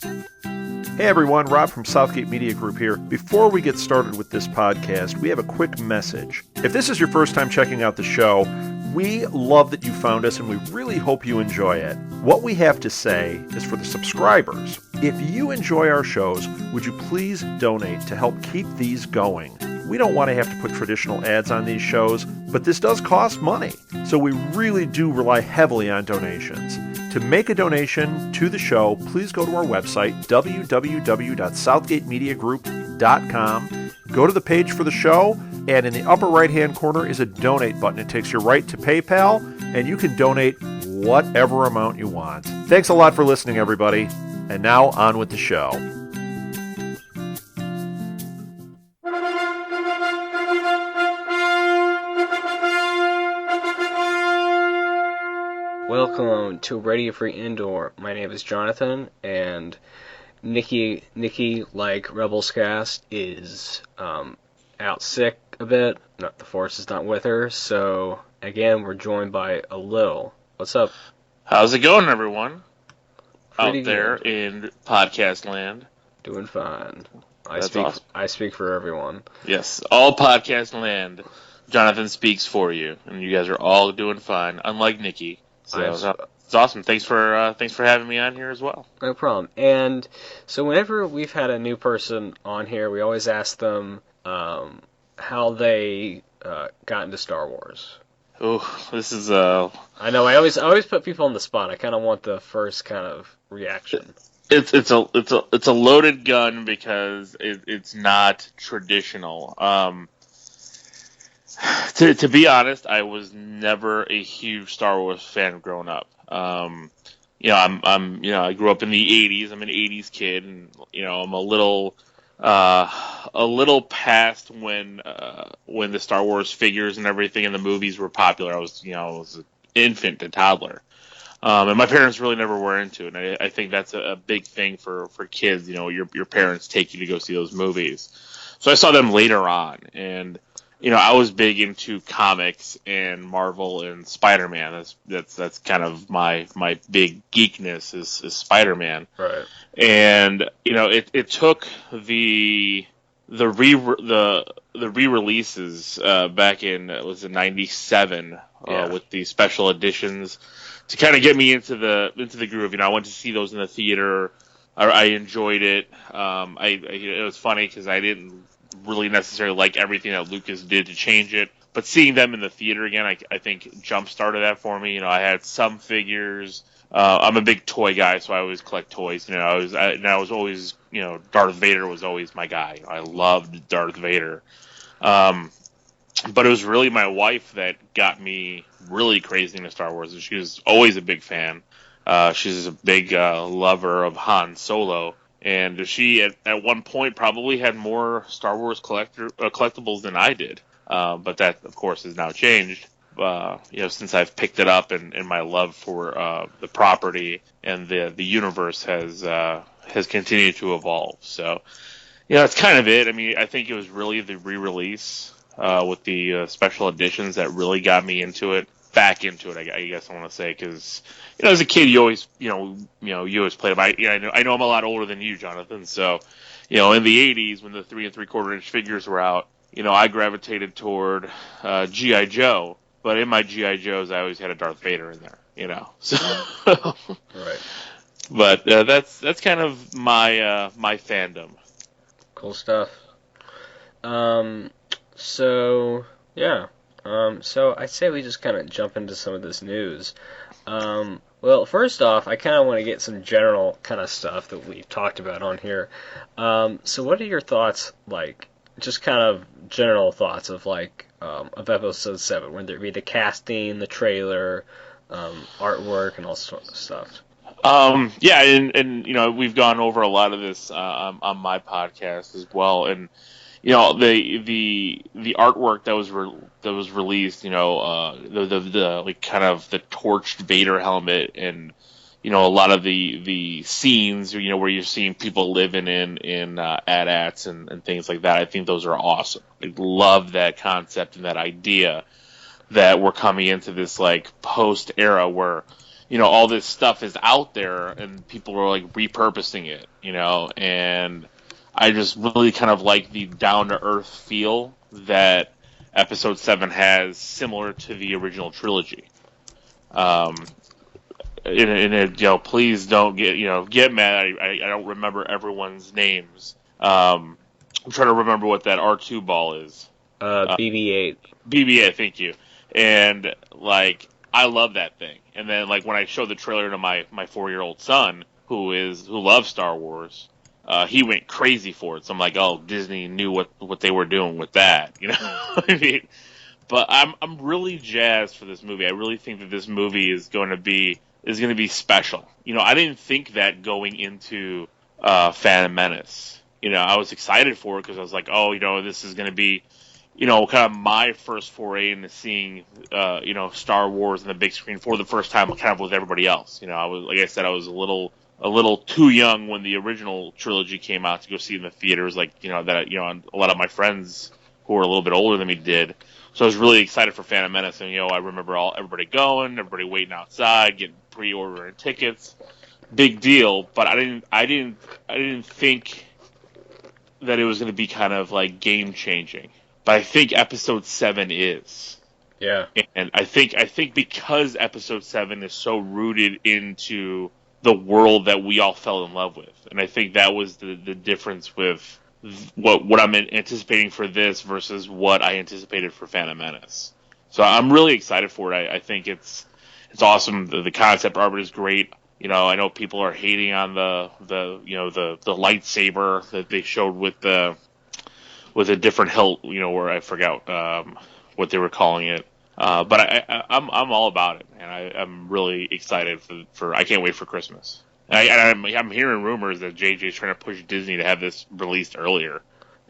Hey everyone, Rob from Southgate Media Group here. Before we get started with this podcast, we have a quick message. If this is your first time checking out the show, we love that you found us and we really hope you enjoy it. What we have to say is for the subscribers. If you enjoy our shows, would you please donate to help keep these going? We don't want to have to put traditional ads on these shows, but this does cost money. So we really do rely heavily on donations. To make a donation to the show, please go to our website, www.southgatemediagroup.com. Go to the page for the show, and in the upper right-hand corner is a donate button. It takes you right to PayPal, and you can donate whatever amount you want. Thanks a lot for listening, everybody. And now, on with the show. Welcome to Radio Free Endor. My name is Jonathan, and Nikki, like Rebelscast, is out sick a bit. The force is not with her, so again, we're joined by Alil. What's up? How's it going, everyone? Pretty out there good. in podcast land? Doing fine. Awesome. I speak for everyone. Yes, all podcast land. Jonathan speaks for you, and you guys are all doing fine, unlike Nikki. So it's awesome. Thanks for having me on here as well. No problem. And so whenever we've had a new person on here, we always ask them how they got into Star Wars. Oh, this is I know. I always put people on the spot. I kind of want the first kind of reaction. It's a loaded gun because it's not traditional. To be honest, I was never a huge Star Wars fan growing up. I grew up in the '80s. I'm an '80s kid, and I'm a little past when the Star Wars figures and everything in the movies were popular. I was an infant and toddler, and my parents really never were into it. And I think that's a big thing for kids. Your parents take you to go see those movies. So I saw them later on, and I was big into comics and Marvel and Spider-Man. That's kind of my big geekness is Spider-Man. Right. And it took the re-releases back in '97 with the special editions to kind of get me into the groove. I went to see those in the theater. I enjoyed it. It was funny because I didn't really necessarily like everything that Lucas did to change it, but seeing them in the theater again, I think jump-started that for me. I had some figures. I'm a big toy guy, so I always collect toys. I was always, Darth Vader was always my guy. I loved Darth Vader. But it was really my wife that got me really crazy into Star Wars. She was always a big fan. She's a big lover of Han Solo. And she, at one point, probably had more Star Wars collectibles than I did. But that, of course, has now changed. Since I've picked it up, and my love for the property and the universe has continued to evolve. So, that's kind of it. I mean, I think it was really the re-release with the special editions that really got me back into it. I guess I want to say, because as a kid, you always you always played them. I know I'm a lot older than you, Jonathan. So in the '80s when the 3 3/4 inch figures were out, I gravitated toward G.I. Joe. But in my G.I. Joes, I always had a Darth Vader in there. So Right. But that's kind of my fandom. Cool stuff. So yeah. So I'd say we just kind of jump into some of this news. Well, first off, I kind of want to get some general kind of stuff that we've talked about on here. So what are your thoughts, just kind of general thoughts of of Episode 7, whether it be the casting, the trailer, artwork, and all sorts of stuff? Yeah, and we've gone over a lot of this on my podcast as well, and the artwork that was released, the kind of the torched Vader helmet, and a lot of the scenes, where you're seeing people living in AT-ATs and things like that. I think those are awesome. I love that concept and that idea that we're coming into this post era where all this stuff is out there and people are like repurposing it, and I just really kind of like the down to earth feel that Episode 7 has, similar to the original trilogy. Please don't get mad. I don't remember everyone's names. I'm trying to remember what that R2 ball is. BB-8. BB-8, thank you. And I love that thing. And then when I showed the trailer to my 4-year-old son, who loves Star Wars, he went crazy for it. So I'm like, oh, Disney knew what they were doing with that, I mean, but I'm really jazzed for this movie. I really think that this movie is going to be special. I didn't think that going into Phantom Menace. I was excited for it because I was like, oh, this is going to be, kind of my first foray into seeing, Star Wars on the big screen for the first time, kind of with everybody else. I was, like I said, I was a little too young when the original trilogy came out to go see it in the theaters. A lot of my friends who were a little bit older than me did. So I was really excited for Phantom Menace, and I remember everybody going, everybody waiting outside, getting pre-ordering tickets, big deal. But I didn't think that it was going to be kind of game changing. But I think Episode 7 is. Yeah. And I think because Episode 7 is so rooted into the world that we all fell in love with, and I think that was the difference with what I'm anticipating for this versus what I anticipated for Phantom Menace. So I'm really excited for it. I think it's awesome. The concept art is great. I know people are hating on the lightsaber that they showed with a different hilt, where I forgot what they were calling it. But I'm all about it, and I'm really excited for I can't wait for Christmas. I'm hearing rumors that JJ's trying to push Disney to have this released earlier.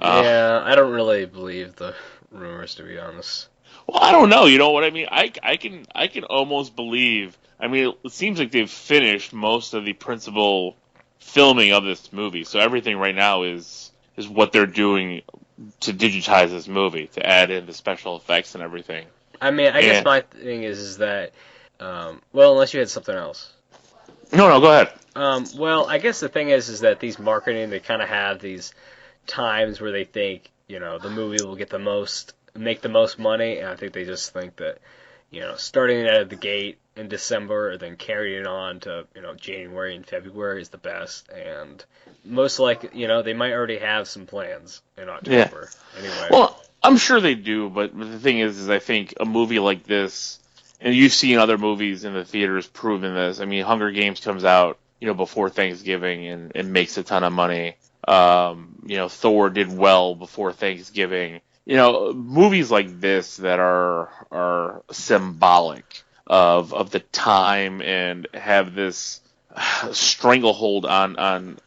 Yeah, I don't really believe the rumors, to be honest. Well, I don't know. You know what I mean? I can almost believe. I mean, it seems like they've finished most of the principal filming of this movie, so everything right now is what they're doing to digitize this movie, to add in the special effects and everything. I mean, I guess my thing is that, unless you had something else. No, go ahead. Well, I guess the thing is that these marketing, they kind of have these times where they think, the movie will make the most money, and I think they just think that, starting out of the gate in December and then carrying it on to, January and February is the best, and most likely, they might already have some plans in October. Yeah. Anyway. Well, I'm sure they do, but the thing is I think a movie like this, and you've seen other movies in the theaters proving this. I mean, Hunger Games comes out, before Thanksgiving and makes a ton of money. Thor did well before Thanksgiving. Movies like this that are symbolic of the time and have this stranglehold on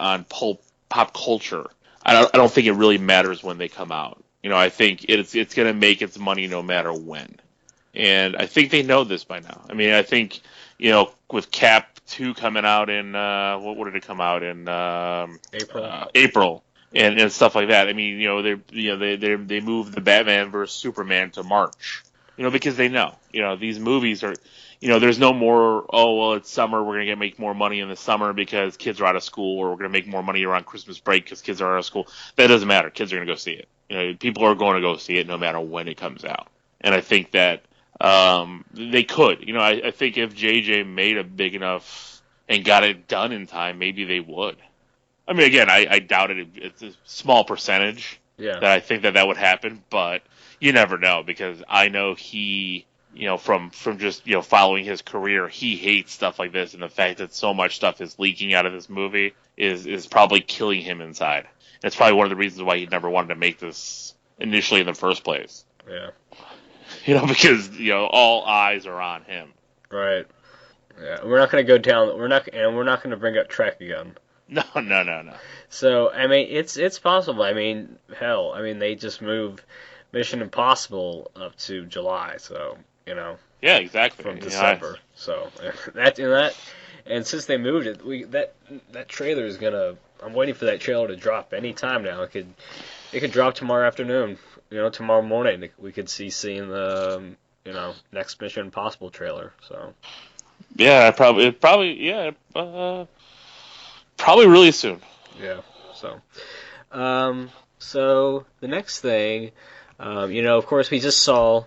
pop culture. I don't think it really matters when they come out. I think it's going to make its money no matter when. And I think they know this by now. I mean, I think, with Cap 2 coming out in, what did it come out in? April. And stuff like that. I mean, they moved the Batman vs Superman to March. Because they know. These movies are, there's no more, it's summer, we're going to make more money in the summer because kids are out of school, or we're going to make more money around Christmas break because kids are out of school. That doesn't matter. Kids are going to go see it. People are going to go see it no matter when it comes out. And I think that they could. I think if JJ made a big enough and got it done in time, maybe they would. I mean, again, I doubt it. It's a small percentage that I think that would happen, but you never know, because I know he, from just, following his career, he hates stuff like this, and the fact that so much stuff is leaking out of this movie is probably killing him inside. That's probably one of the reasons why he never wanted to make this initially in the first place. Yeah. Because, all eyes are on him. Right. Yeah, we're not going to go down, we're not going to bring up Trek again. No. So, I mean, it's possible. I mean, hell, they just moved Mission Impossible up to July, so, Yeah, exactly. From December. So, and since they moved it, that trailer is gonna, I'm waiting for that trailer to drop any time now. It could drop tomorrow afternoon. Tomorrow morning we could seeing the, next Mission Impossible trailer, so. Yeah, probably really soon. Yeah. So the next thing, of course, we just saw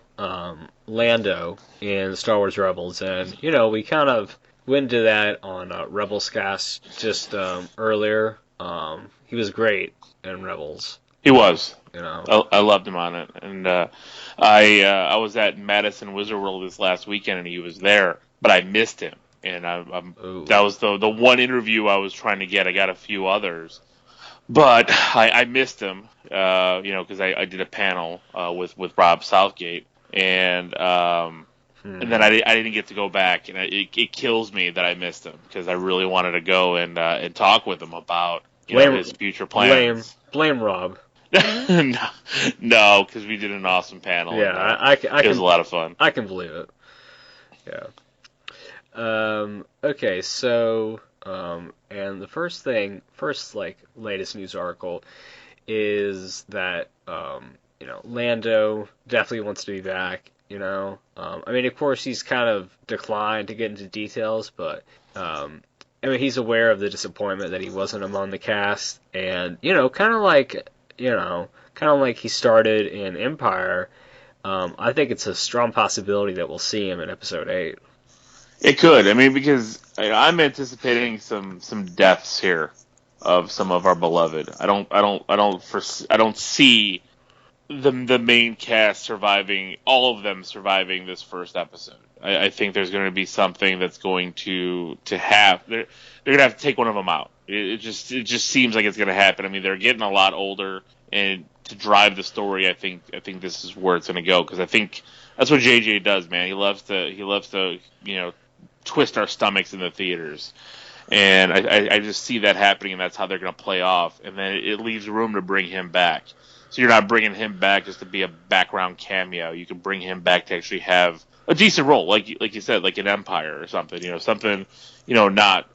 Lando in Star Wars Rebels, and we kind of went into that on Rebels Cast just earlier. He was great in Rebels. He was. You know. I loved him on it, and I was at Madison Wizard World this last weekend, and he was there, but I missed him, and that was the one interview I was trying to get. I got a few others, but I missed him, because I did a panel with Rob Southgate, and then I didn't get to go back, and it kills me that I missed him because I really wanted to go and talk with him about his future plans. Blame Rob. No, because we did an awesome panel. Yeah, it was a lot of fun. I can believe it. Yeah. Okay, so and the first latest news article is that Lando definitely wants to be back. I mean, of course, he's kind of declined to get into details, but he's aware of the disappointment that he wasn't among the cast, and kind of like he started in Empire. I think it's a strong possibility that we'll see him in Episode 8. It could. I mean, because I'm anticipating some deaths here of some of our beloved. I don't see the main cast surviving, all of them surviving this first episode. I think there's going to be something that's going to have. They're going to have to take one of them out. It just seems like it's going to happen. I mean, they're getting a lot older, and to drive the story, I think this is where it's going to go, because I think that's what JJ does, man. He loves to twist our stomachs in the theaters, and I just see that happening, and that's how they're going to play off, and then it leaves room to bring him back. So you're not bringing him back just to be a background cameo. You can bring him back to actually have a decent role, like you said, like an Empire or something. Something not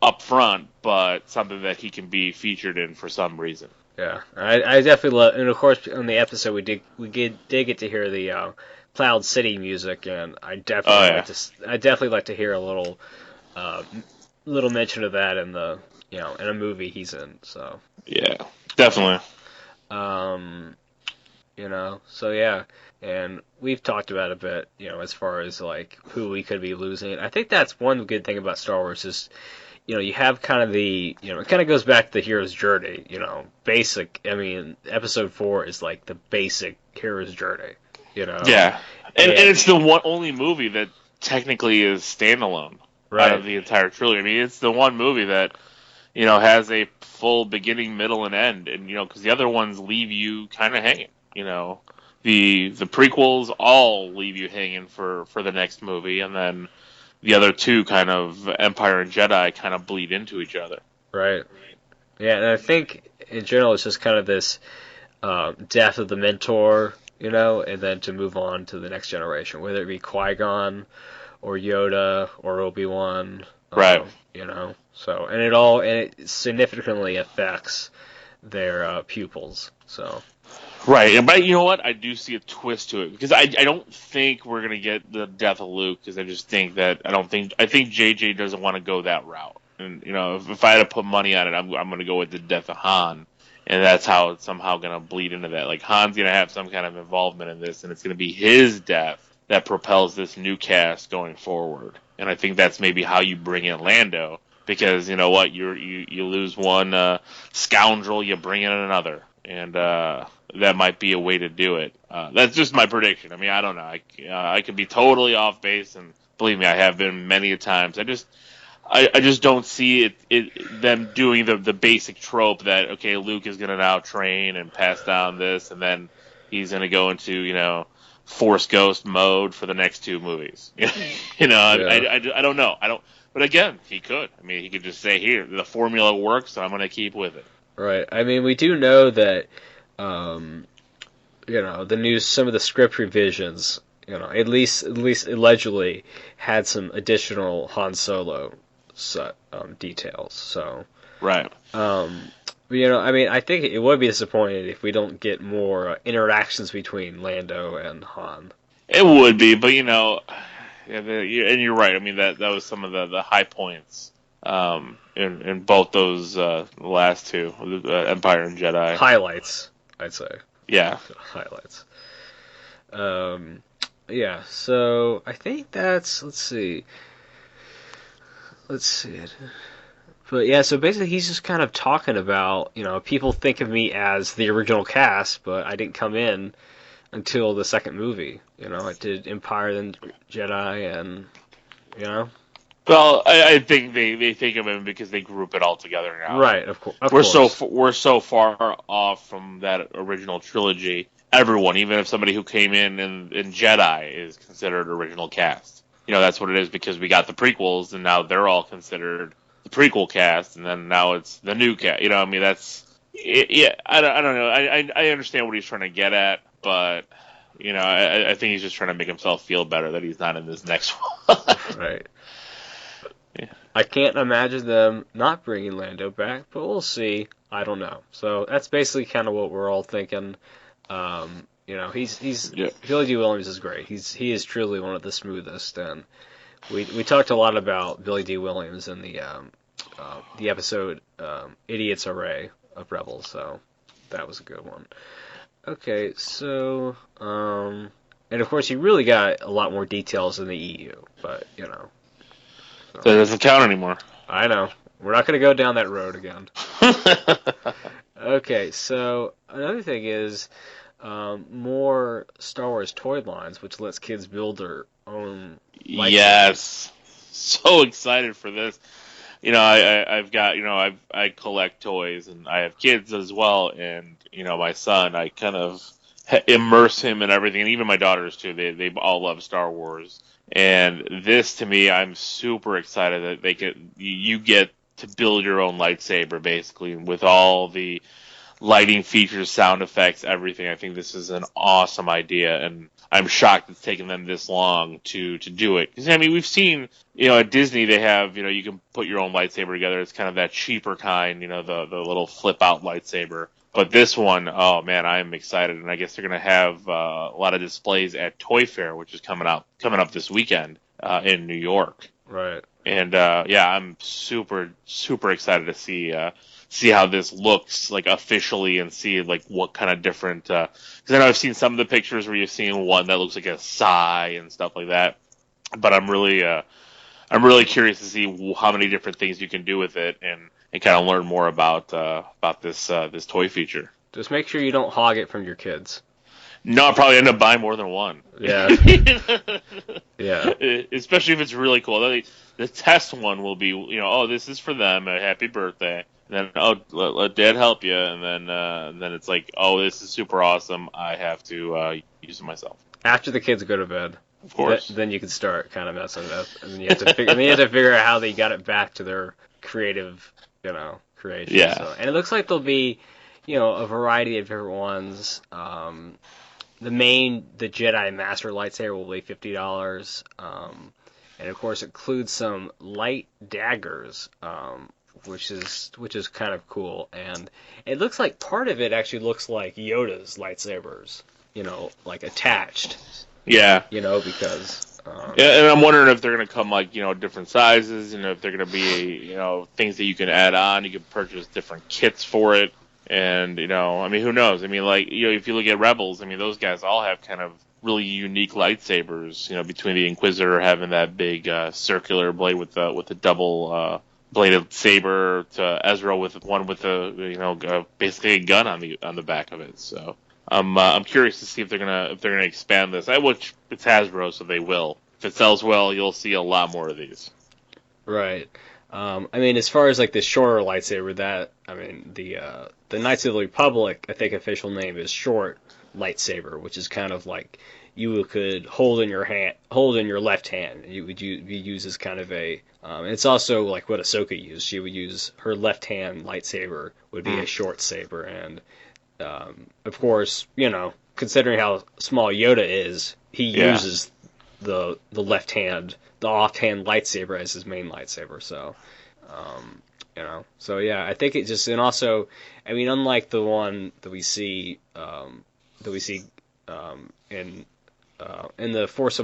up front, but something that he can be featured in for some reason. Yeah, I definitely love, and of course on the episode we did get to hear the Cloud City music, and I definitely like to hear a little mention of that in the in a movie he's in. So yeah, definitely. So yeah, and we've talked about a bit, as far as like who we could be losing. I think that's one good thing about Star Wars is, you have kind of the, it kind of goes back to the hero's journey, basic. I mean, Episode 4 is like the basic hero's journey, Yeah, and it's the only movie that technically is standalone out of the entire trilogy. I mean, it's the one movie that has a full beginning, middle, and end, and because the other ones leave you kind of hanging. The prequels all leave you hanging for the next movie, and then the other two, kind of Empire and Jedi, kind of bleed into each other. Right. Yeah, and I think in general it's just kind of this death of the mentor, and then to move on to the next generation, whether it be Qui-Gon or Yoda or Obi-Wan. Right. So and it significantly affects their pupils. So. Right, but you know what? I do see a twist to it, because I don't think we're gonna get the death of Luke, because I just think that I think JJ doesn't want to go that route, and if I had to put money on it, I'm gonna go with the death of Han, and that's how it's somehow gonna bleed into that. Like, Han's gonna have some kind of involvement in this, and it's gonna be his death that propels this new cast going forward, and I think that's maybe how you bring in Lando, because you know what, you lose one scoundrel, you bring in another, and that might be a way to do it. That's just my prediction. I mean, I don't know. I could be totally off base, and believe me, I have been many a times. I just don't see them doing the basic trope that, okay, Luke is going to now train and pass down this, and then he's going to go into Force Ghost mode for the next two movies. Yeah. I don't know. But again, he could. I mean, he could just say, here, the formula works, so I'm going to keep with it. Right. I mean, we do know that. The news, some of the script revisions, at least allegedly had some additional Han Solo details. So, right. I mean, I think it would be disappointing if we don't get more interactions between Lando and Han. It would be, but and you're right. I mean, that was some of the high points in both those last two, Empire and Jedi. Highlights, I'd say. Yeah. Highlights. Yeah, so I think that's, let's see it. But yeah, so basically he's just kind of talking about, people think of me as the original cast, but I didn't come in until the second movie. I did Empire, then Jedi, and, Well, I think they think of him because they group it all together now. Right, of course. We're so far off from that original trilogy. Everyone, even if somebody who came in Jedi is considered original cast. That's what it is because we got the prequels, and now they're all considered the prequel cast, and then now it's the new cast. I mean, that's... Yeah, I don't know. I understand what he's trying to get at, but... I think he's just trying to make himself feel better that he's not in this next one. Right. Yeah. I can't imagine them not bringing Lando back, but we'll see. I don't know. So that's basically kind of what we're all thinking. He's Billy D. Williams is great. He is truly one of the smoothest, and we talked a lot about Billy D. Williams in the episode Idiots Array of Rebels, so that was a good one. Okay, so and of course he really got a lot more details in the EU, but So it doesn't count anymore. I know. We're not going to go down that road again. Okay, so another thing is more Star Wars toy lines, which lets kids build their own lightsabers. Yes. So excited for this. I've got, I collect toys, and I have kids as well, and, my son, I kind of immerse him in everything, and even my daughters, too. They all love Star Wars. And this, to me, I'm super excited that you get to build your own lightsaber, basically, with all the lighting features, sound effects, everything. I think this is an awesome idea, and I'm shocked it's taken them this long to do it. Because, I mean, we've seen, at Disney they have, you can put your own lightsaber together. It's kind of that cheaper kind, the little flip-out lightsaber. But this one, oh man, I am excited, and I guess they're going to have a lot of displays at Toy Fair, which is coming up this weekend in New York. Right. And I'm super super excited to see how this looks like officially, and see like what kind of different. Because I know I've seen some of the pictures where you've seen one that looks like a Psy and stuff like that, but I'm really curious to see how many different things you can do with it, and kind of learn more about this toy feature. Just make sure you don't hog it from your kids. No, I'll probably end up buying more than one. Yeah. Yeah. Especially if it's really cool. The test one will be, this is for them, a happy birthday. And then, let Dad help you. And then it's like, this is super awesome. I have to use it myself. After the kids go to bed. Of course. Then you can start kind of messing it up. And then you have to figure out how they got it back to their creative, creation. Yeah. So, and it looks like there'll be, a variety of different ones. The Jedi Master lightsaber will be $50. And of course, it includes some light daggers, which is kind of cool. And it looks like part of it actually looks like Yoda's lightsabers, like attached. Yeah. Because. And I'm wondering if they're going to come like, different sizes, if they're going to be, things that you can add on. You can purchase different kits for it. And, who knows? I mean, like, if you look at Rebels, those guys all have kind of really unique lightsabers, between the Inquisitor having that big circular blade with the double bladed saber, to Ezra with one with basically a gun on the back of it. So I'm curious to see if they're gonna expand this. Which it's Hasbro, so they will. If it sells well, you'll see a lot more of these. Right. As far as like the shorter lightsaber, the Knights of the Republic, I think official name is short lightsaber, which is kind of like you could hold in your left hand. You would be used as kind of a. It's also like what Ahsoka used. She would use her left hand lightsaber would be a short saber, and of course, considering how small Yoda is, he uses the left hand, the offhand lightsaber as his main lightsaber. So, I think it just, and also, unlike the one that we see in the Force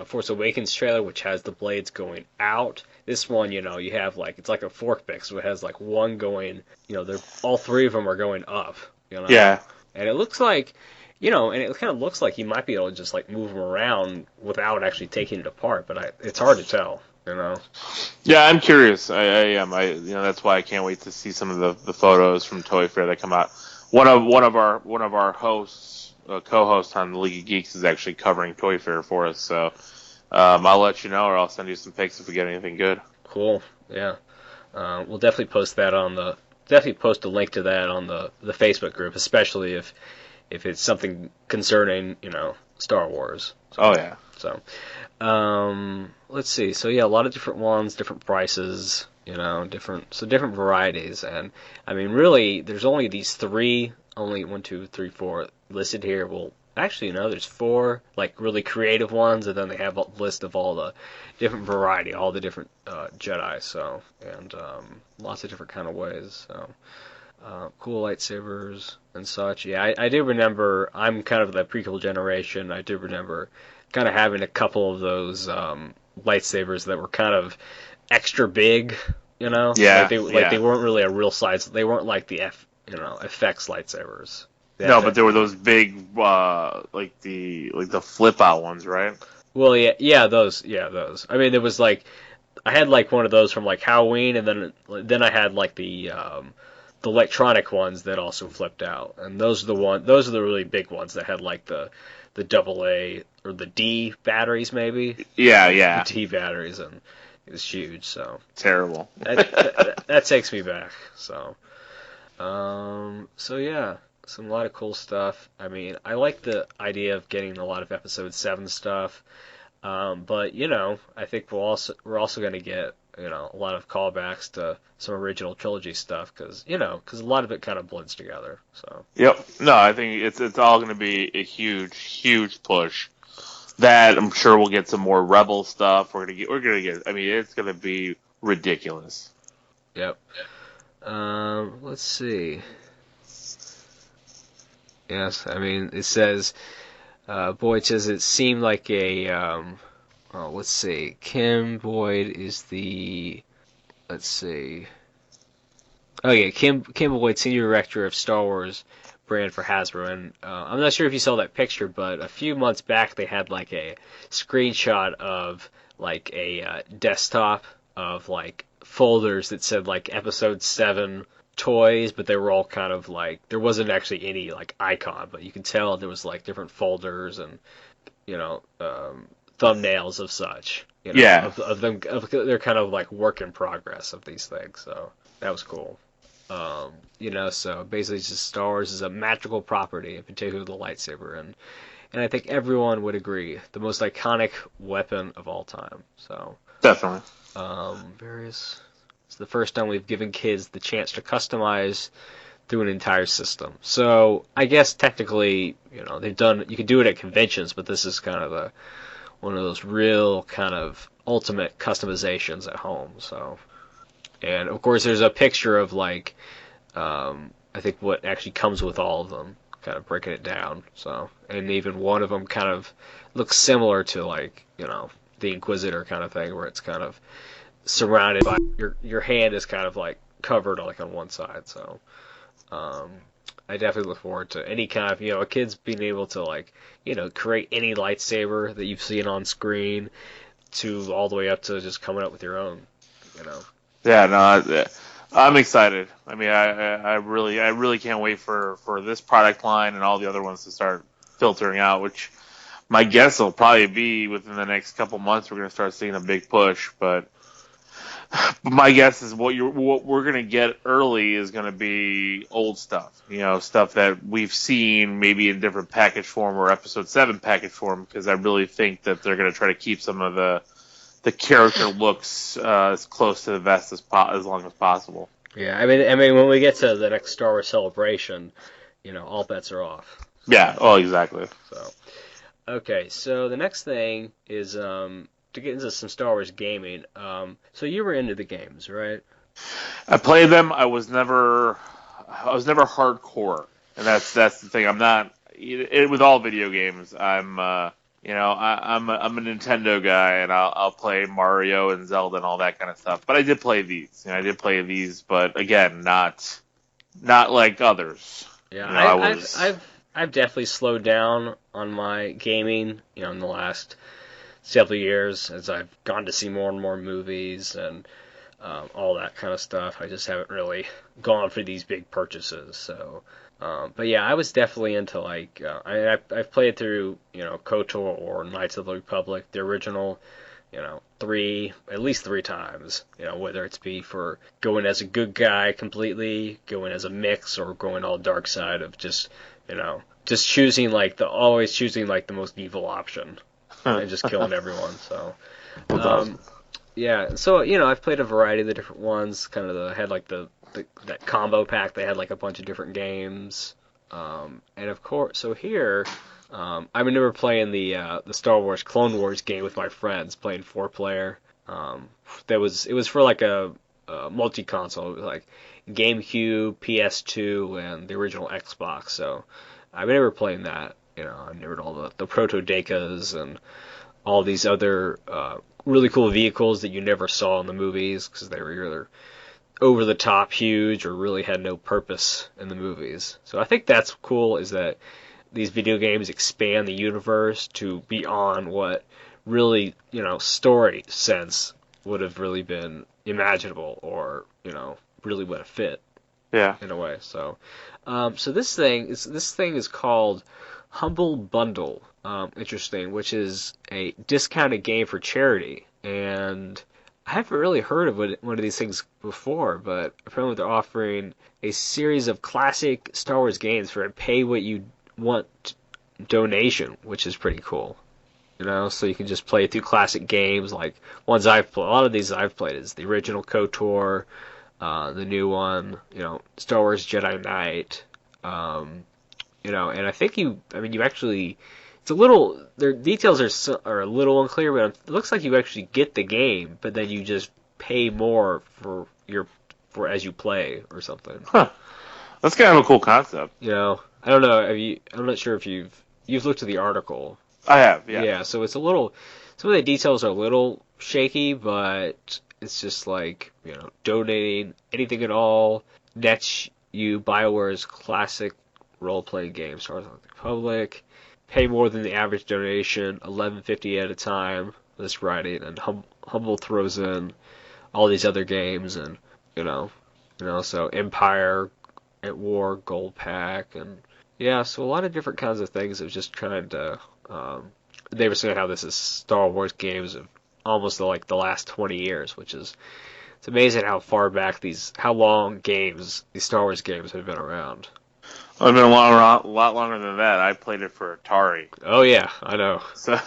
Force Awakens trailer, which has the blades going out. This one, you have it's like a fork pick, so it has like one going, they're all three of them are going up, Yeah. And it looks like, and it kind of looks like you might be able to just like move them around without actually taking it apart, but it's hard to tell, Yeah, I'm curious. I am. That's why I can't wait to see some of the photos from Toy Fair that come out. One of our hosts, co-hosts on the League of Geeks, is actually covering Toy Fair for us. So I'll let you know, or I'll send you some pics if we get anything good. Cool. Yeah. We'll definitely post that definitely post a link to that on the Facebook group, especially if it's something concerning, Star Wars. So, oh yeah. So, let's see. So yeah, a lot of different ones, different prices, different varieties, and I mean, really, there's only these three, only 1, 2, 3, 4 listed here. Well, actually, there's 4 like really creative ones, and then they have a list of all the different variety, all the different Jedi. So, and lots of different kind of ways. So. Cool lightsabers and such. Yeah, I do remember, I'm kind of the prequel generation. I do remember kind of having a couple of those lightsabers that were kind of extra big, Yeah. They weren't really a real size. They weren't like the FX lightsabers. But there were those big, like the flip out ones, right? Well, yeah, those. I mean, there was like, I had like one of those from like Halloween, and then I had like the electronic ones that also flipped out, and those are the really big ones that had like the AA or the D batteries, maybe. Yeah. The D batteries, and it was huge. So terrible. That takes me back. So, yeah, a lot of cool stuff. I mean, I like the idea of getting a lot of Episode 7 stuff, but I think we're also going to get a lot of callbacks to some original trilogy stuff, because a lot of it kind of blends together. So. Yep. No, I think it's all going to be a huge push. That I'm sure we'll get some more Rebel stuff. We're gonna get. I mean, it's going to be ridiculous. Yep. Let's see. Yes, I mean, it says, Boyd says it seemed like a. Let's see. Kim Boyd is the. Let's see. Oh yeah, Kim Boyd, senior director of Star Wars brand for Hasbro, and I'm not sure if you saw that picture, but a few months back they had like a screenshot of like a desktop of like folders that said like Episode 7 toys, but they were all kind of like, there wasn't actually any like icon, but you can tell there was like different folders and thumbnails of such. Yeah. Of them, they're kind of like work in progress of these things. So that was cool. So basically, just Star Wars is a magical property, in particular the lightsaber, and I think everyone would agree, the most iconic weapon of all time. So definitely. It's the first time we've given kids the chance to customize through an entire system. So I guess technically, you can do it at conventions, but this is kind of one of those real kind of ultimate customizations at home. So, and of course there's a picture of like, I think what actually comes with all of them, kind of breaking it down. So, and even one of them kind of looks similar to like, the Inquisitor kind of thing, where it's kind of surrounded by your hand is kind of like covered like on one side. So, I definitely look forward to any kind of, a kid's being able to like, create any lightsaber that you've seen on screen, to all the way up to just coming up with your own, Yeah, no, I'm excited. I mean, I really can't wait for this product line and all the other ones to start filtering out, which my guess will probably be within the next couple months we're going to start seeing a big push, but my guess is what we're going to get early is going to be old stuff, stuff that we've seen maybe in different package form or Episode 7 package form, because I really think that they're going to try to keep some of the character looks as close to the vest as long as possible. Yeah, I mean, when we get to the next Star Wars Celebration, all bets are off. Yeah, oh, exactly. So, okay, so the next thing is to get into some Star Wars gaming. So you were into the games, right? I played them. I was never hardcore, and that's the thing. I'm not with all video games. I'm I'm a Nintendo guy, and I'll play Mario and Zelda and all that kind of stuff. But I did play these. But again, not like others. Yeah, I've definitely slowed down on my gaming, in the last several years as I've gone to see more and more movies and all that kind of stuff. I just haven't really gone for these big purchases. So, but yeah, I was definitely into I've played through KOTOR or Knights of the Republic, the original, at least three times. Whether it's be for going as a good guy completely, going as a mix, or going all dark side of just choosing always choosing the most evil option and just killing everyone. So, That's awesome. yeah. So I've played a variety of the different ones. Kind of had that combo pack. They had a bunch of different games. And of course, so here. I remember playing the Star Wars Clone Wars game with my friends, playing 4-player. It was for a multi-console. It was GameCube, PS2, and the original Xbox. So I remember playing that. I remembered all the Proto-Decas and all these other really cool vehicles that you never saw in the movies because they were either over the top huge or really had no purpose in the movies. So I think that's cool, is that these video games expand the universe to beyond what really, story sense would have really been imaginable or, really would have fit. Yeah. In a way. So, so this thing is called Humble Bundle. Interesting, which is a discounted game for charity. And I haven't really heard of one of these things before, but apparently they're offering a series of classic Star Wars games for a pay what you want donation, which is pretty cool. So you can just play through classic games like ones I've played. A lot of these I've played is the original KOTOR, the new one, Star Wars Jedi Knight, and I think you actually, it's a little, their details are a little unclear, but it looks like you actually get the game, but then you just pay more for as you play or something. Huh. That's kind of a cool concept. I don't know. I'm not sure if you've looked at the article. I have, yeah. Yeah, so it's a little. Some of the details are a little shaky, but it's just donating anything at all nets you BioWare's classic role-playing game, Star Wars the Republic. Pay more than the average donation, $11.50 at a time. This writing, and Humble throws in all these other games, and so Empire at War, Gold Pack, and yeah, so a lot of different kinds of things of just trying to. They were saying how this is Star Wars games of almost the last 20 years, which is, it's amazing how far back how long these Star Wars games have been around. Well, it's been a lot longer than that. I played it for Atari. Oh yeah, I know. So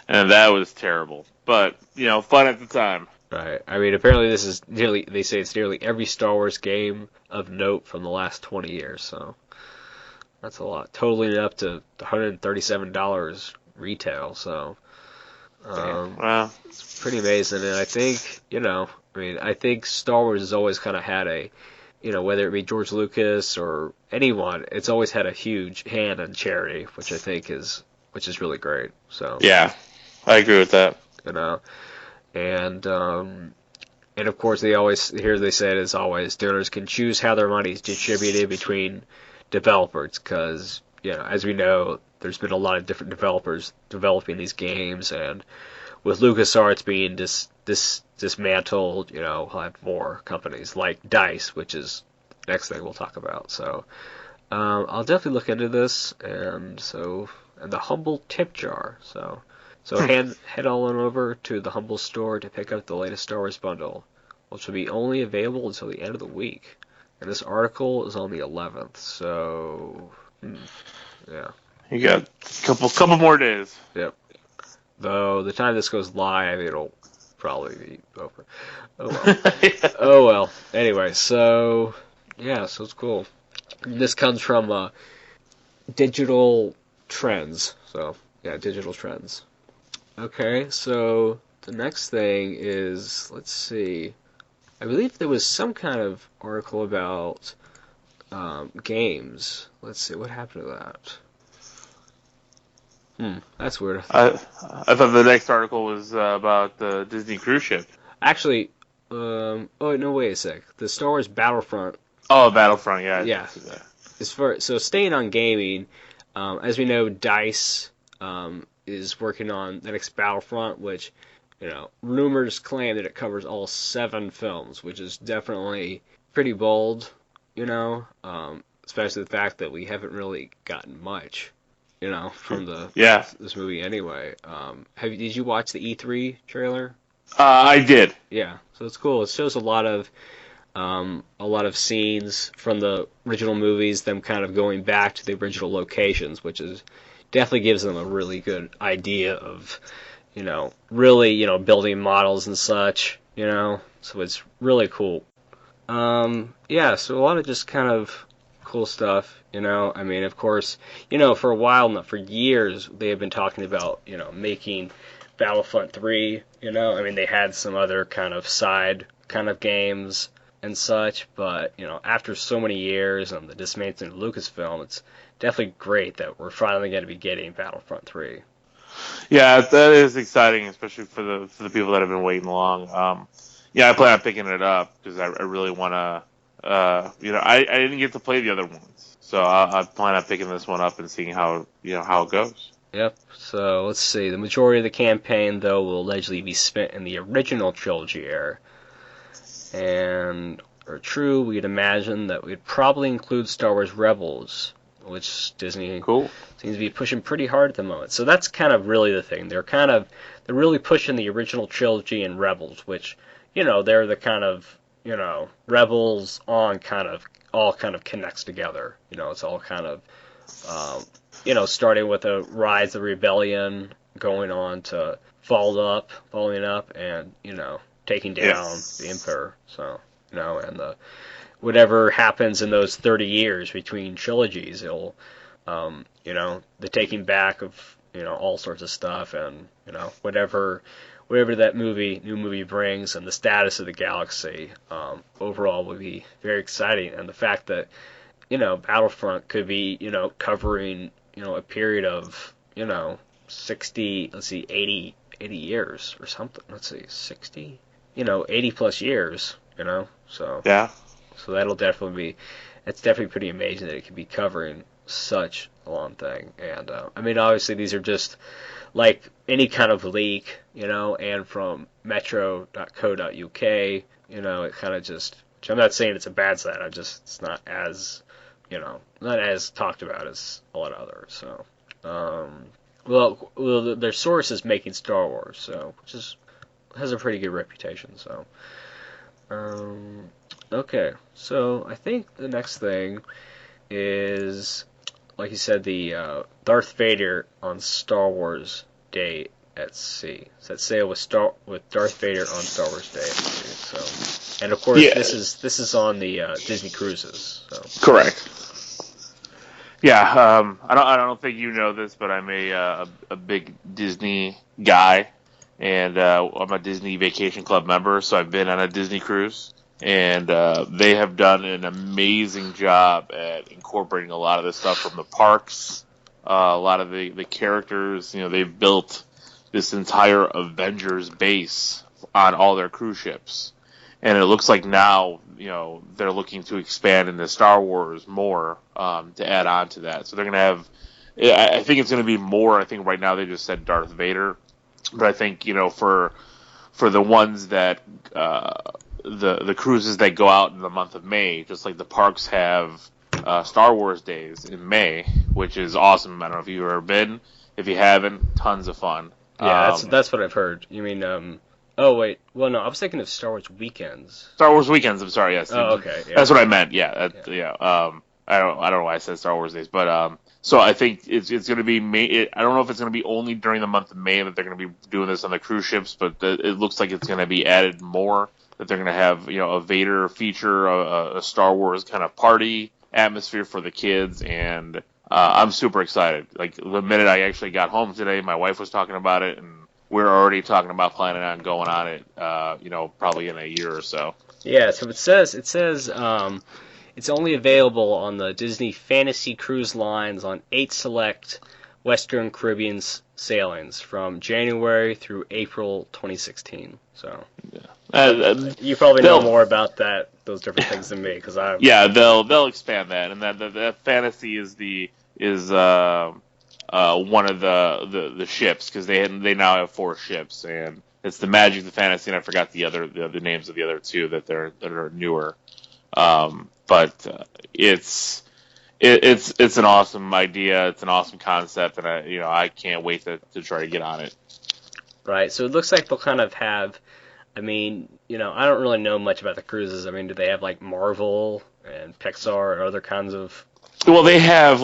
and that was terrible, but fun at the time. Right. I mean, apparently this is they say it's nearly every Star Wars game of note from the last 20 years, so that's a lot. Totaling up to $137 retail, so wow. It's pretty amazing. And I think, I think Star Wars has always kind of had a, whether it be George Lucas or anyone, it's always had a huge hand in charity, which I think is really great. So yeah, I agree with that. And of course they say it as always, donors can choose how their money is distributed between developers, because as we know, there's been a lot of different developers developing these games, and with LucasArts being dismantled, we'll have more companies like DICE, which is the next thing we'll talk about. So I'll definitely look into this, and the Humble tip jar. So head on over to the Humble store to pick up the latest Star Wars bundle, which will be only available until the end of the week. And this article is on the 11th, so yeah. You got a couple more days. Yep. Though the time this goes live, it'll probably be over. Oh well. Yeah. Oh well. Anyway, so it's cool. This comes from Digital Trends. So yeah, Digital Trends. Okay, so the next thing is, let's see. I believe there was some kind of article about games. Let's see, what happened to that? That's weird. I thought the next article was about the Disney cruise ship. Actually, oh no, wait a sec. The Star Wars Battlefront. Oh, Battlefront, yeah. Yeah. So staying on gaming, as we know, DICE is working on the next Battlefront, which, rumors claim that it covers all 7 films, which is definitely pretty bold, especially the fact that we haven't really gotten much, from this movie anyway. Did you watch the E3 trailer? I did. Yeah, so it's cool. It shows a lot of scenes from the original movies, them kind of going back to the original locations, which is definitely gives them a really good idea of, really, building models and such, so it's really cool. Yeah, so a lot of just kind of cool stuff, I mean, of course, for a while, for years, they have been talking about, making Battlefront 3, I mean, they had some other kind of side kind of games and such, but, after so many years and the dismantling of Lucasfilm, it's definitely great that we're finally going to be getting Battlefront 3. Yeah, that is exciting, especially for the people that have been waiting long. Yeah, I plan on picking it up because I really want to. I didn't get to play the other ones, so I plan on picking this one up and seeing how it goes. Yep. So let's see. The majority of the campaign, though, will allegedly be spent in the original trilogy era, and true, we'd imagine that we'd probably include Star Wars Rebels, which Disney seems to be pushing pretty hard at the moment. So that's kind of really the thing. They're really pushing the original trilogy and Rebels, which, they're the kind of, Rebels on all kind of connects together. It's all kind of, starting with a Rise of Rebellion, going on to following up, and, taking down the Emperor. So, and whatever happens in those 30 years between trilogies, it'll, the taking back of, all sorts of stuff, and, whatever that new movie brings, and the status of the galaxy, overall would be very exciting. And the fact that, Battlefront could be, covering, a period of, 80 years or something. 60, 80 plus years, so. Yeah. So that'll definitely it's definitely pretty amazing that it could be covering such a long thing. And, I mean, obviously these are just like any kind of leak, and from metro.co.uk, it kind of just, which I'm not saying it's a bad site, it's not as, not as talked about as a lot of others, so. Well, their source is making Star Wars, so, which has a pretty good reputation, so. Okay, so I think the next thing is, like you said, the Darth Vader on Star Wars Day at Sea. So that sale with Darth Vader on Star Wars Day at Sea. So, and of course, this is on the Disney cruises. So. Correct. Yeah, I don't think you know this, but I'm a big Disney guy, and I'm a Disney Vacation Club member, so I've been on a Disney cruise. And they have done an amazing job at incorporating a lot of the stuff from the parks, a lot of the characters. They've built this entire Avengers base on all their cruise ships. And it looks like now, they're looking to expand into Star Wars more to add on to that. So they're going to have, I think it's going to be more. I think right now they just said Darth Vader. But I think, for the ones that... the cruises that go out in the month of May, just like the parks have Star Wars days in May, which is awesome. I don't know if you've ever been. If you haven't, tons of fun. Yeah, that's what I've heard. You mean, oh wait, well no, I was thinking of Star Wars weekends. Star Wars weekends. I'm sorry. Yes. Oh, okay. Yeah. That's what I meant. Yeah. I don't know why I said Star Wars days, but so I think it's going to be May. I don't know if it's going to be only during the month of May that they're going to be doing this on the cruise ships, but it looks like it's going to be added more. That they're going to have, a Vader feature, a Star Wars kind of party atmosphere for the kids, and I'm super excited. Like, the minute I actually got home today, my wife was talking about it, and we're already talking about planning on going on it, probably in a year or so. Yeah, so it says it's only available on the Disney Fantasy Cruise Lines on 8 select Western Caribbean sailings from January through April 2016. So you probably know more about those different things than me, because they'll expand that, and that fantasy is one of the ships, because they now have 4 ships, and it's the Magic, the Fantasy, and I forgot the names of the other 2 that are newer. But it's an awesome idea. It's an awesome concept, and I can't wait to try to get on it. Right. So it looks like they'll kind of have. I mean, I don't really know much about the cruises. I mean, do they have like Marvel and Pixar or other kinds of? Well, they have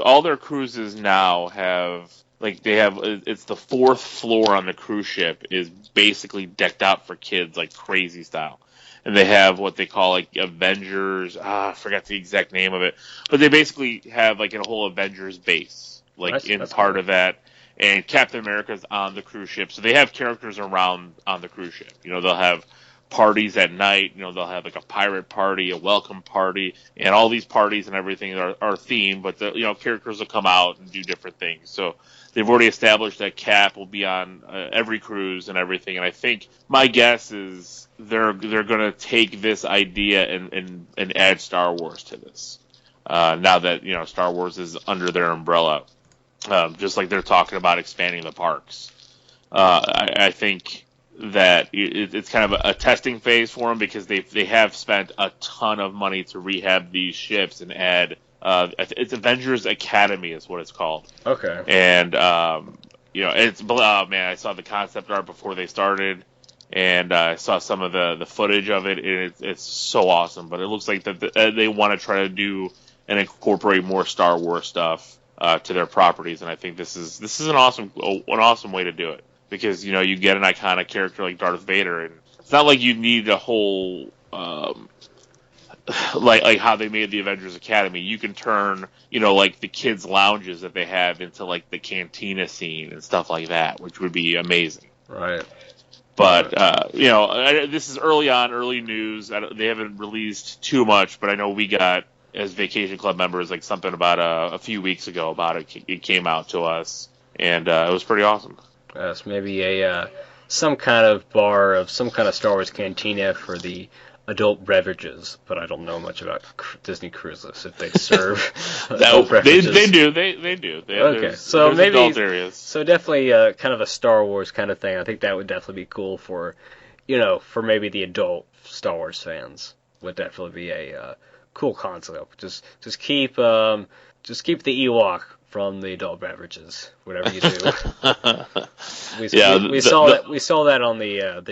all their cruises now have it's the 4th floor on the cruise ship is basically decked out for kids like crazy style. And they have what they call Avengers. I forgot the exact name of it, but they basically have a whole Avengers base that's part cool. of that. And Captain America's on the cruise ship, so they have characters around on the cruise ship. They'll have parties at night. They'll have a pirate party, a welcome party, and all these parties and everything are themed. But the characters will come out and do different things. So they've already established that Cap will be on every cruise and everything. And I think my guess is they're going to take this idea and add Star Wars to this. Now that Star Wars is under their umbrella, just like they're talking about expanding the parks. I think that it's kind of a testing phase for them, because they have spent a ton of money to rehab these ships and add. It's Avengers Academy is what it's called. Okay. And it's man, I saw the concept art before they started, and I saw some of the footage of it, and it's so awesome. But it looks like that they want to try to do and incorporate more Star Wars stuff to their properties, and I think this is an awesome way to do it, because you get an iconic character like Darth Vader, and it's not like you need a whole like how they made the Avengers Academy. You can turn the kids' lounges that they have into the cantina scene and stuff like that, which would be amazing. Right. But this is early news. They haven't released too much, but I know we got, as Vacation Club members, something about a few weeks ago about it. It came out to us, and it was pretty awesome. Yes, maybe some kind of bar of some kind of Star Wars cantina for the adult beverages, but I don't know much about Disney cruises if they serve adult beverages. They do. They do. Okay, so maybe adult areas. So definitely kind of a Star Wars kind of thing. I think that would definitely be cool for maybe the adult Star Wars fans. Would definitely be a cool concept. Just keep the Ewok from the adult beverages, whatever you do. We saw that on the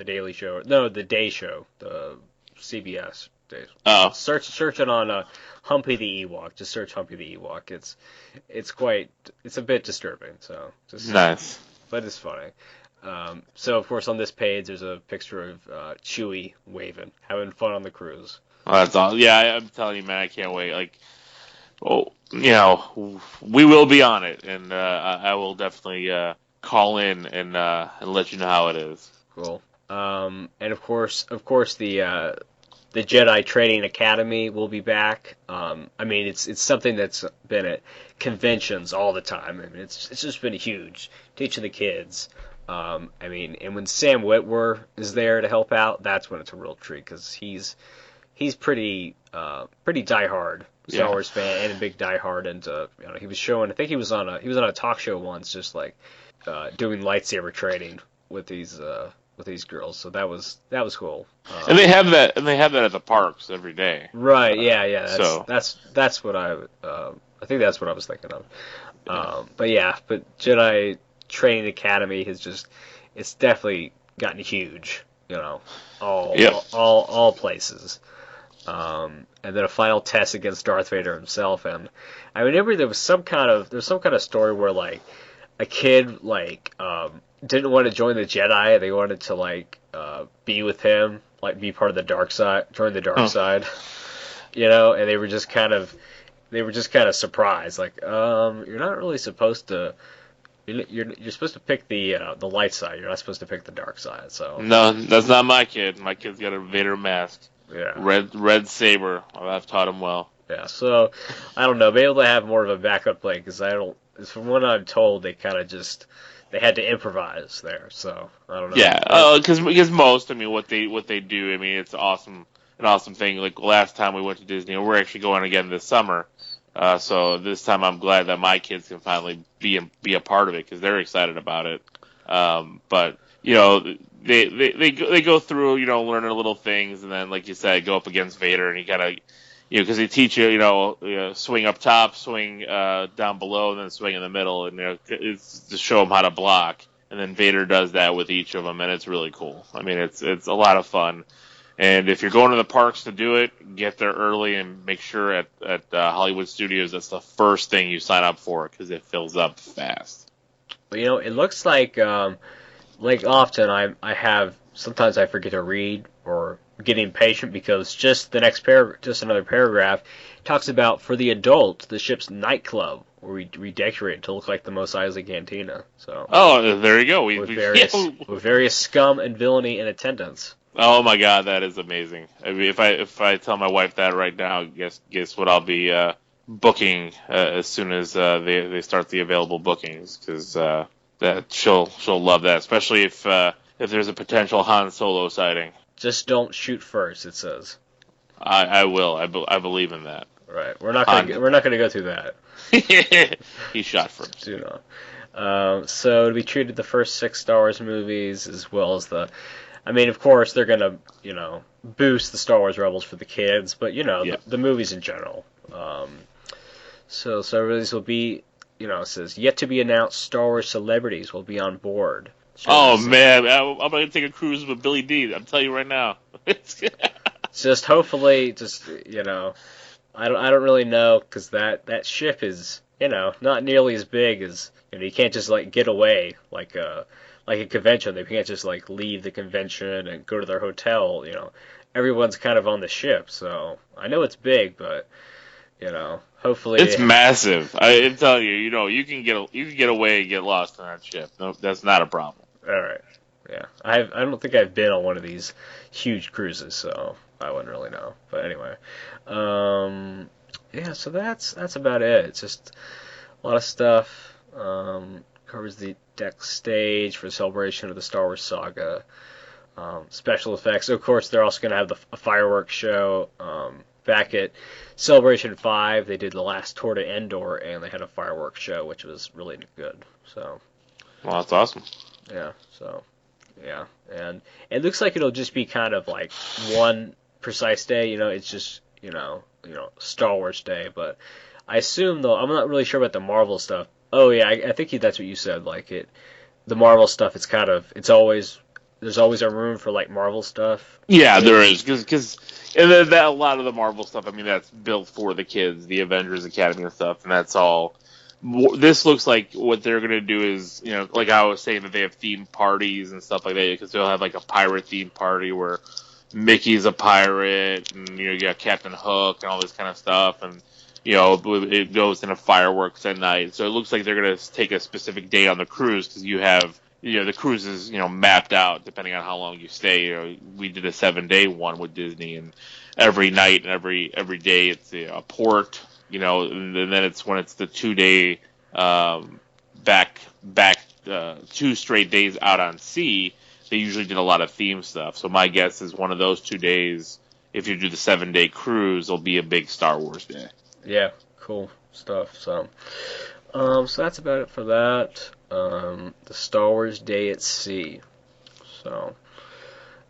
Daily Show. No, the Day Show, the CBS Day. Oh. Search it on Humpy the Ewok. Just search Humpy the Ewok. It's a bit disturbing. So nice, but it's funny. So of course on this page there's a picture of Chewie waving, having fun on the cruise. Oh, that's awesome. Yeah, I'm telling you, man, I can't wait. We will be on it, and I will definitely call in and let you know how it is. Cool. And of course, the Jedi Training Academy will be back. I mean, it's something that's been at conventions all the time. I mean, it's just been huge, teaching the kids. I mean, and when Sam Witwer is there to help out, that's when it's a real treat, because he's pretty diehard Star Wars fan and a big diehard, and he was showing. I think he was on a talk show once, just doing lightsaber training with these girls. So that was cool. And they have that at the parks every day. Right? Yeah. That's what I think that's what I was thinking of. But Jedi Training Academy it's definitely gotten huge. All places. And then a final test against Darth Vader himself, and I remember there was some kind of story where a kid didn't want to join the Jedi, they wanted to be with him, be part of the dark side, join the dark side, and they were just kind of surprised, you're not really supposed to. You're supposed to pick the light side. You're not supposed to pick the dark side. So no, that's not my kid. My kid's got a Vader mask. Yeah. Red saber. I've taught him well. Yeah, so I don't know. Maybe they'll have more of a backup plan because from what I'm told, they kind of they had to improvise there. So I don't know. Yeah, because most, I mean, what they do, I mean, it's awesome, an awesome thing. Like last time we went to Disney, and we're actually going again this summer. So this time I'm glad that my kids can finally be a part of it because they're excited about it. But you know, they go through, you know, learning little things, and then like you said, go up against Vader, and you gotta, you know, because they teach you, you know, swing up top, swing down below, and then swing in the middle, and you know, it's to show them how to block. And then Vader does that with each of them, and it's really cool. I mean, it's a lot of fun. And if you're going to the parks to do it, get there early and make sure at Hollywood Studios that's the first thing you sign up for because it fills up fast. But, you know, it looks like often I have sometimes I forget to read or get impatient because just the next just another paragraph talks about for the adult the ship's nightclub where we redecorate it to look like the Mos Eisley Cantina. So there you go. With various scum and villainy in attendance. Oh my God, that is amazing. I mean, if I tell my wife that right now, guess what I'll be booking as soon as they start the available bookings because that she'll love that, especially if there's a potential Han Solo sighting. Just don't shoot first, it says. I will. I believe in that. Right. We're not gonna go through that. He shot first. Do not. So to be treated the first 6 Star Wars movies as well as I mean, of course, they're going to, you know, boost the Star Wars Rebels for the kids, but, you know, the movies in general. So these will be, you know, it says, yet to be announced Star Wars celebrities will be on board. Man, I'm going to take a cruise with Billy D. I'm telling you right now. Just hopefully, you know, I don't really know, because that ship is, you know, not nearly as big as, you know, you can't just, like, get away like a convention. They can't just like leave the convention and go to their hotel. You know, everyone's kind of on the ship. So I know it's big, but you know, hopefully it's massive. I'm telling you, you know, you can get away and get lost on that ship. No, that's not a problem. All right, yeah. I don't think I've been on one of these huge cruises, so I wouldn't really know. But anyway, yeah. So that's about it. It's just a lot of stuff. Covers the deck stage for the celebration of the Star Wars saga. Special effects. Of course, they're also going to have a fireworks show. Back at Celebration 5, they did the last tour to Endor, and they had a fireworks show, which was really good. So, well, that's awesome. Yeah. So, yeah, and it looks like it'll just be kind of like one precise day. You know, it's just you know Star Wars Day. But I assume though, I'm not really sure about the Marvel stuff. Oh yeah, I think that's what you said. Like the Marvel stuff. There's always a room for like Marvel stuff. Yeah, there is because a lot of the Marvel stuff. I mean, that's built for the kids, the Avengers Academy and stuff, and that's all. This looks like what they're gonna do is, you know, like I was saying that they have themed parties and stuff like that because they'll have like a pirate themed party where Mickey's a pirate and you know you got Captain Hook and all this kind of stuff and. You know, it goes into fireworks at night. So it looks like they're going to take a specific day on the cruise because you have, you know, the cruise is, you know, mapped out depending on how long you stay. You know, we did a 7-day one with Disney, and every night and every day it's a port, you know, and then it's when it's the 2-day back 2 straight days out on sea. They usually did a lot of theme stuff. So my guess is one of those 2 days, if you do the 7-day cruise, will be a big Star Wars day. Yeah, cool stuff. So that's about it for that. The Star Wars Day at Sea. So,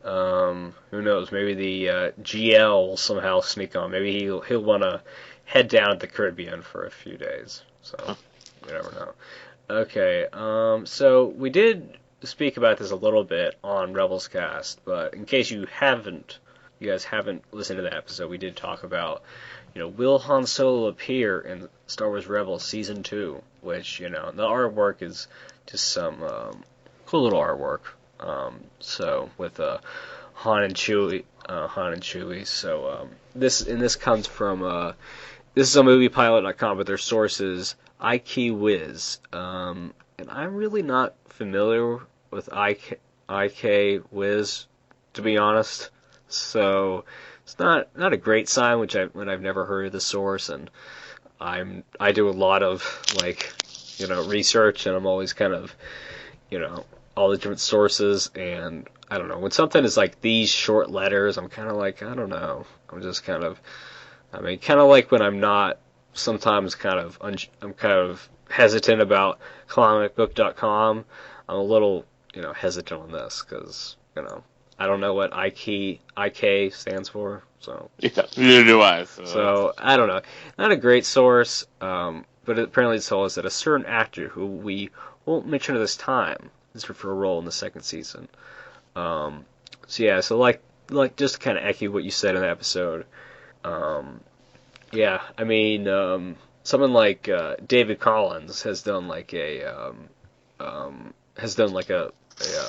who knows? Maybe the GL will somehow sneak on. Maybe he'll want to head down to the Caribbean for a few days. So, you never know. Okay, so we did speak about this a little bit on Rebels Cast, but in case you guys haven't listened to that episode, we did talk about, you know, will Han Solo appear in Star Wars Rebels Season 2, which, you know, the artwork is just some cool little artwork. So with Han and Chewie. So this comes from this is on moviepilot.com, but their source is IKWiz. And I'm really not familiar with IKWiz, to be honest. So It's not a great sign, when I've never heard of the source, and I do a lot of research, and I'm always kind of all the different sources, and I don't know, when something is like these short letters, I'm kind of like, I don't know, I'm just kind of, kind of like when I'm not sometimes I'm kind of hesitant about comicbook.com. I'm a little hesitant on this because I don't know what IK stands for, so Yeah, neither do I. So I don't know, not a great source, but apparently it told us that a certain actor who we won't mention at this time is for a role in the second season. So yeah, so like just to kind of echo what you said in the episode. Yeah, someone like David Collins has done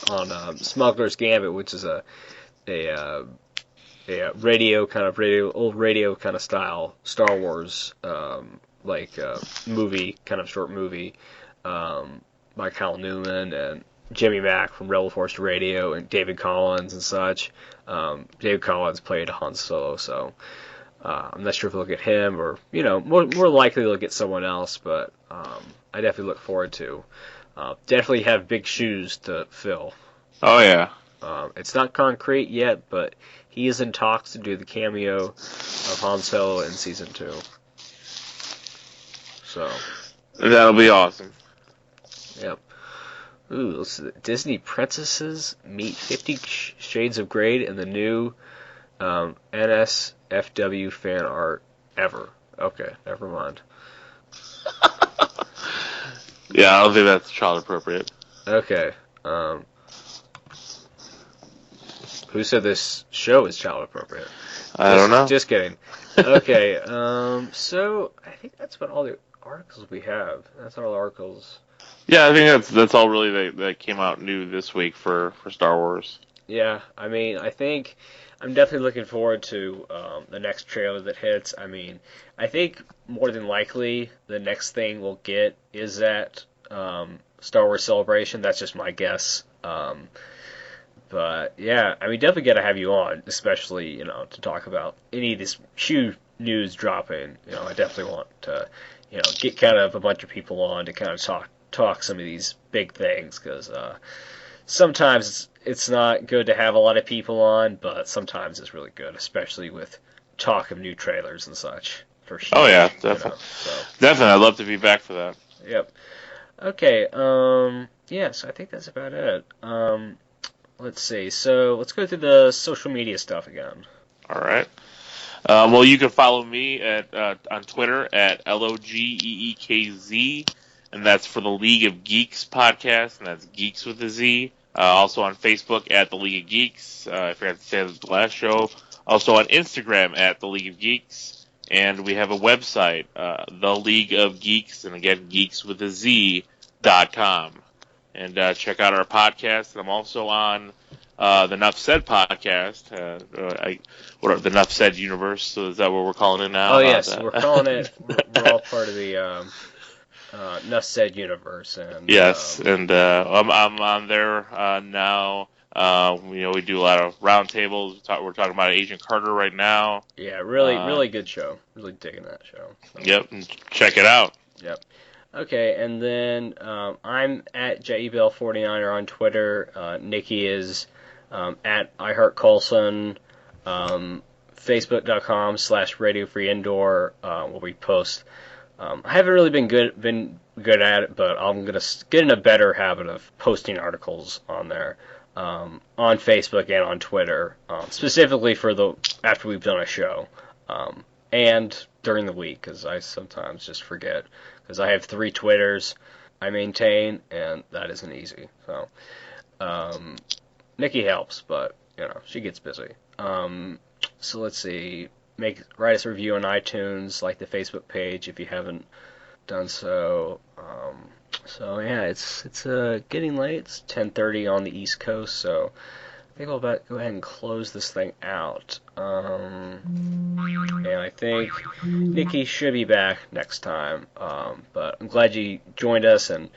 on Smuggler's Gambit, which is a old radio kind of style Star Wars movie, kind of short movie, by Kyle Newman and Jimmy Mack from Rebel Force Radio and David Collins and such. David Collins played Han Solo, so I'm not sure if they'll get him or more likely they'll get someone else, but I definitely look forward to. Definitely have big shoes to fill. Oh yeah. It's not concrete yet, but he is in talks to do the cameo of Han Solo in season 2. So that'll be awesome. Yep. Ooh, Disney princesses meet 50 Shades of Grey in the new NSFW fan art ever. Okay, never mind. Yeah, I don't think that's child appropriate. Okay. Who said this show is child appropriate? I don't know. Just kidding. Okay. So I think that's about all the articles we have. That's all the articles. Yeah, I think that's all really that came out new this week for Star Wars. Yeah, I think I'm definitely looking forward to the next trailer that hits. I think more than likely the next thing we'll get is that Star Wars Celebration. That's just my guess. But yeah, definitely got to have you on, especially to talk about any of this huge news dropping. I definitely want to get kind of a bunch of people on to kind of talk some of these big things, because sometimes it's not good to have a lot of people on, but sometimes it's really good, especially with talk of new trailers and such. For sure. Oh yeah, definitely. Definitely, I'd love to be back for that. Yep. Okay. Yeah. So I think that's about it. Let's see. So let's go through the social media stuff again. All right. Well, you can follow me on Twitter at LOGEEKZ, and that's for the League of Geeks podcast, and that's Geeks with a Z. Also on Facebook at the League of Geeks. I forgot to say that the last show. Also on Instagram at the League of Geeks, and we have a website, the League of Geeks, and again geekswithaz.com. And check out our podcast. I'm also on the Nuff Said podcast, the Nuff Said universe. So is that what we're calling it now? Oh yes, we're calling it. We're all part of the Nuff Said universe. And yes, and I'm on there now. We do a lot of roundtables. We're talking about Agent Carter right now. Yeah, really good show. Really digging that show. So. Yep, and check it out. Yep. Okay, and then I'm at JEBL49 on Twitter. Nikki is at iHeartColson. Facebook.com/Radio Free Endor, where we post. I haven't really been good at it, but I'm gonna get in a better habit of posting articles on there, on Facebook and on Twitter, specifically for after we've done a show, and during the week, because I sometimes just forget. Because I have 3 Twitters I maintain, and that isn't easy. So, Nikki helps, but she gets busy. So let's see. Write us a review on iTunes, like the Facebook page if you haven't done so. So yeah, it's getting late. It's 10:30 on the East Coast, so I think we'll go ahead and close this thing out. And I think Nikki should be back next time. But I'm glad you joined us, and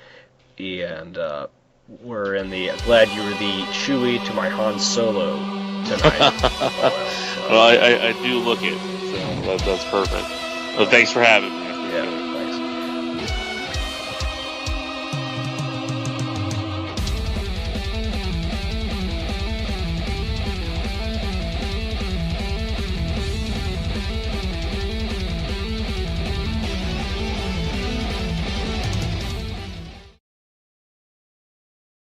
glad you were the Chewie to my Han Solo tonight. Well, I do look it, so that's perfect. Well, thanks for having me. Yeah.